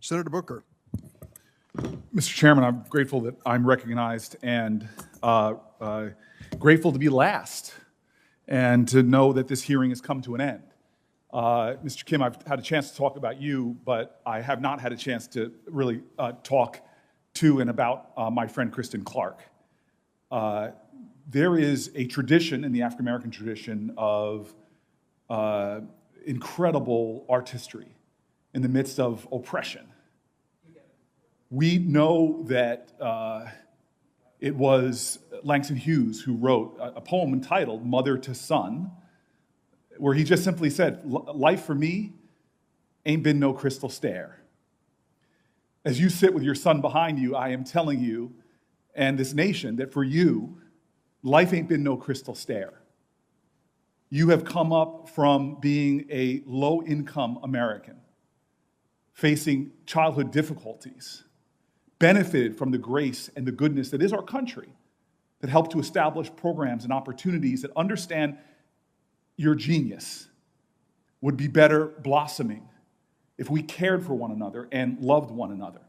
Senator Booker. Mr. Chairman, I'm grateful that I'm recognized and grateful to be last and to know that this hearing has come to an end. Mr. Kim, I've had a chance to talk about you, but I have not had a chance to really talk to and about my friend Kristen Clarke. There is a tradition in the African American tradition of incredible artistry in the midst of oppression. We know that it was Langston Hughes who wrote a poem entitled Mother to Son, where he just simply said, life for me ain't been no crystal stair. As you sit with your son behind you, I am telling you and this nation that for you, life ain't been no crystal stair. You have come up from being a low-income American, facing childhood difficulties, benefited from the grace and the goodness that is our country, that helped to establish programs and opportunities that understand your genius would be better blossoming if we cared for one another and loved one another.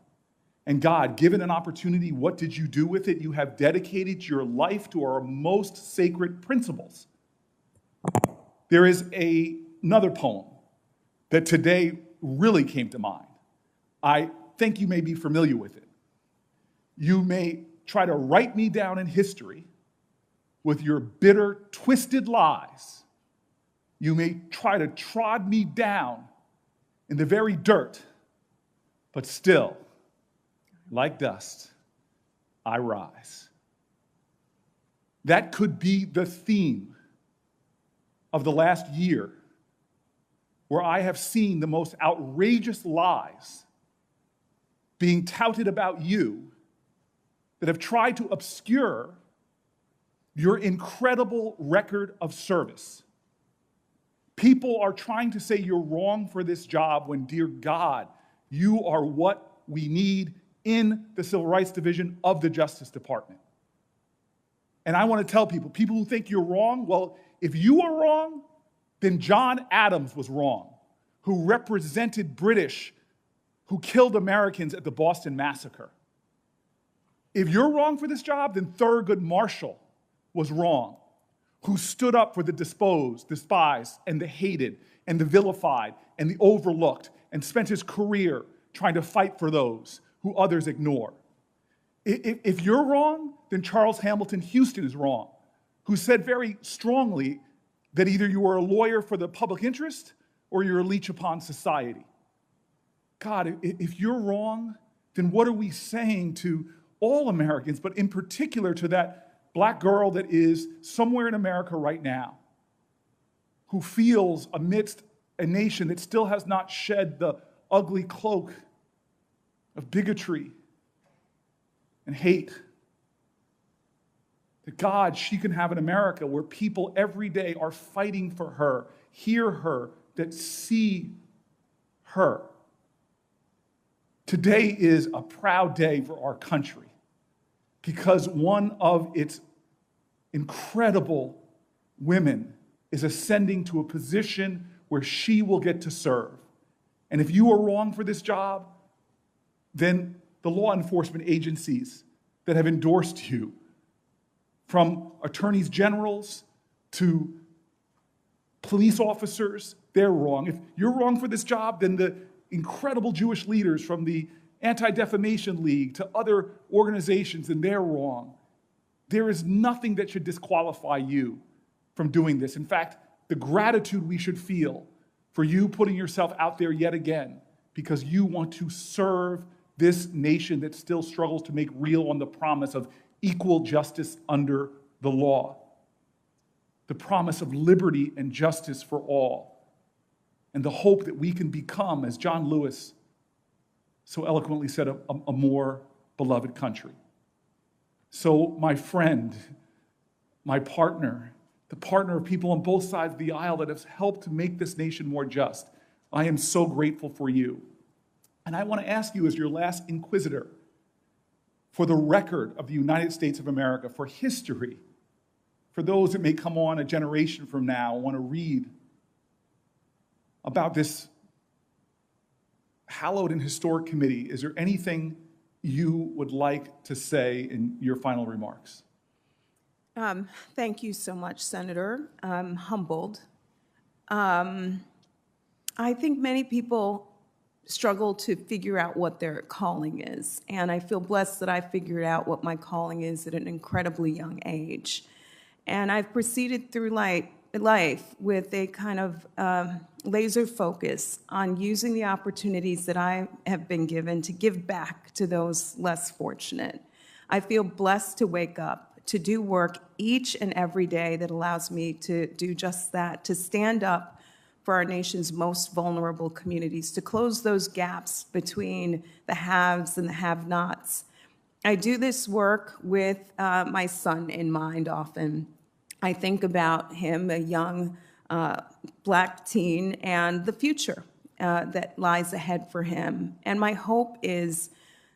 And God, given an opportunity, what did you do with it? You have dedicated your life to our most sacred principles. There is another poem that today really came to mind. I think you may be familiar with it. You may try to write me down in history with your bitter, twisted lies. You may try to trod me down in the very dirt, but still, like dust, I rise. That could be the theme of the last year, where I have seen the most outrageous lies being touted about you that have tried to obscure your incredible record of service. People are trying to say you're wrong for this job when, dear God, you are what we need in the Civil Rights Division of the Justice Department. And I want to tell people who think you're wrong, well, if you are wrong, then John Adams was wrong, who represented British, who killed Americans at the Boston Massacre. If you're wrong for this job, then Thurgood Marshall was wrong, who stood up for the despised, and the hated, and the vilified, and the overlooked, and spent his career trying to fight for those who others ignore. If you're wrong, then Charles Hamilton Houston is wrong, who said very strongly that either you are a lawyer for the public interest or you're a leech upon society. God, if you're wrong, then what are we saying to all Americans, but in particular to that black girl that is somewhere in America right now, who feels amidst a nation that still has not shed the ugly cloak of bigotry and hate, that God, she can have an America where people every day are fighting for her, hear her, that see her. Today is a proud day for our country because one of its incredible women is ascending to a position where she will get to serve. And if you are wrong for this job, then the law enforcement agencies that have endorsed you, from attorneys generals to police officers, they're wrong. If you're wrong for this job, then the incredible Jewish leaders from the Anti-Defamation League to other organizations, and they're wrong. There is nothing that should disqualify you from doing this. In fact, the gratitude we should feel for you putting yourself out there yet again because you want to serve this nation that still struggles to make real on the promise of equal justice under the law, the promise of liberty and justice for all, and the hope that we can become, as John Lewis so eloquently said, a more beloved country. So my friend, my partner, the partner of people on both sides of the aisle that have helped to make this nation more just, I am so grateful for you. And I want to ask you as your last inquisitor, for the record of the United States of America, for history, for those that may come on a generation from now, want to read about this hallowed and historic committee, is there anything you would like to say in your final remarks? Thank you so much, Senator. I'm humbled. I think many people struggle to figure out what their calling is, and I feel blessed that I figured out what my calling is at an incredibly young age. And I've proceeded through life with a kind of laser focus on using the opportunities that I have been given to give back to those less fortunate. I feel blessed to wake up, to do work each and every day that allows me to do just that, to stand up for our nation's most vulnerable communities, to close those gaps between the haves and the have-nots. I do this work with my son in mind often. I think about him, a young Black teen, and the future that lies ahead for him. And my hope is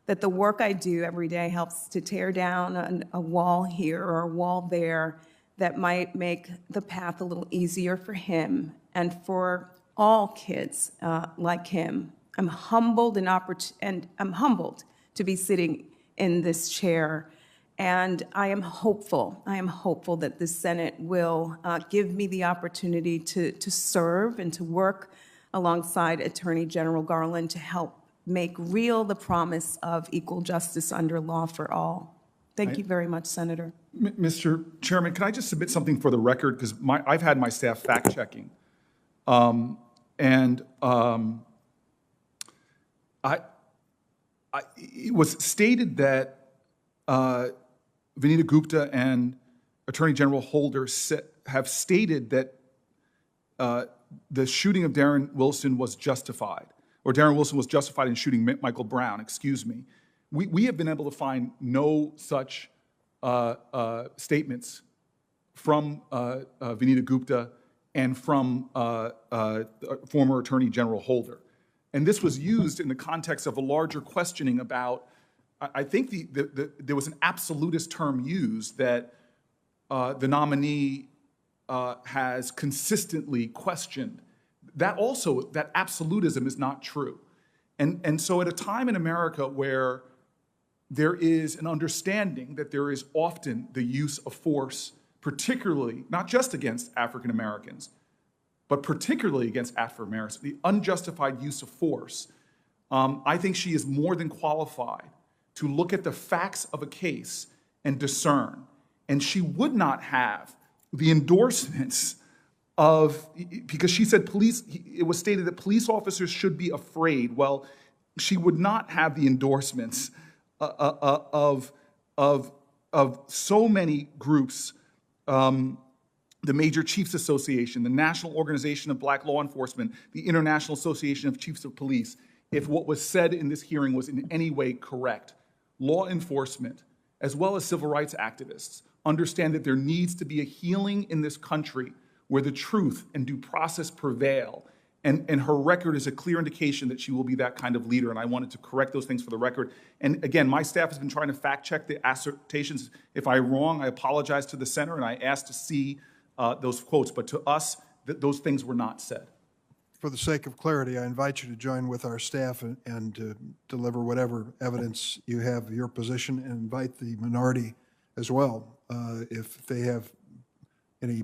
that the work I do every day helps to tear down a wall here or a wall there that might make the path a little easier for him and for all kids like him. I'm humbled and I'm humbled to be sitting in this chair. And I am hopeful that the Senate will give me the opportunity to serve and to work alongside Attorney General Garland to help make real the promise of equal justice under law for all. Thank you very much, Senator. Mr. Chairman, can I just submit something for the record? Because I've had my staff fact-checking. It was stated that Vanita Gupta and Attorney General Holder have stated that the shooting of Darren Wilson was justified, or Darren Wilson was justified in shooting Michael Brown, excuse me. We have been able to find no such statements from Vanita Gupta and from former Attorney General Holder. And this was used in the context of a larger questioning about, I think there was an absolutist term used that the nominee has consistently questioned. That absolutism is not true. And so at a time in America where there is an understanding that there is often the use of force, particularly, not just against African Americans, but particularly against Afro Americans, the unjustified use of force, I think she is more than qualified to look at the facts of a case and discern. And she would not have the endorsements of, because she said it was stated that police officers should be afraid. Well, she would not have the endorsements of so many groups, the Major Chiefs Association, the National Organization of Black Law Enforcement, the International Association of Chiefs of Police, if what was said in this hearing was in any way correct. Law enforcement, as well as civil rights activists, understand that there needs to be a healing in this country where the truth and due process prevail. And her record is a clear indication that she will be that kind of leader, and I wanted to correct those things for the record. And again, my staff has been trying to fact check the assertions. If I'm wrong, I apologize to the center, and I asked to see those quotes, but to us, those things were not said. For the sake of clarity, I invite you to join with our staff and to deliver whatever evidence you have of your position, and invite the minority as well if they have any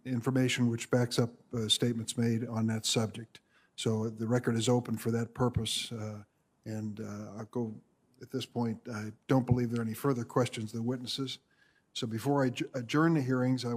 information which backs up statements made on that subject. So the record is open for that purpose, and I'll go at this point. I don't believe there are any further questions of the witnesses. So before I adjourn the hearings, I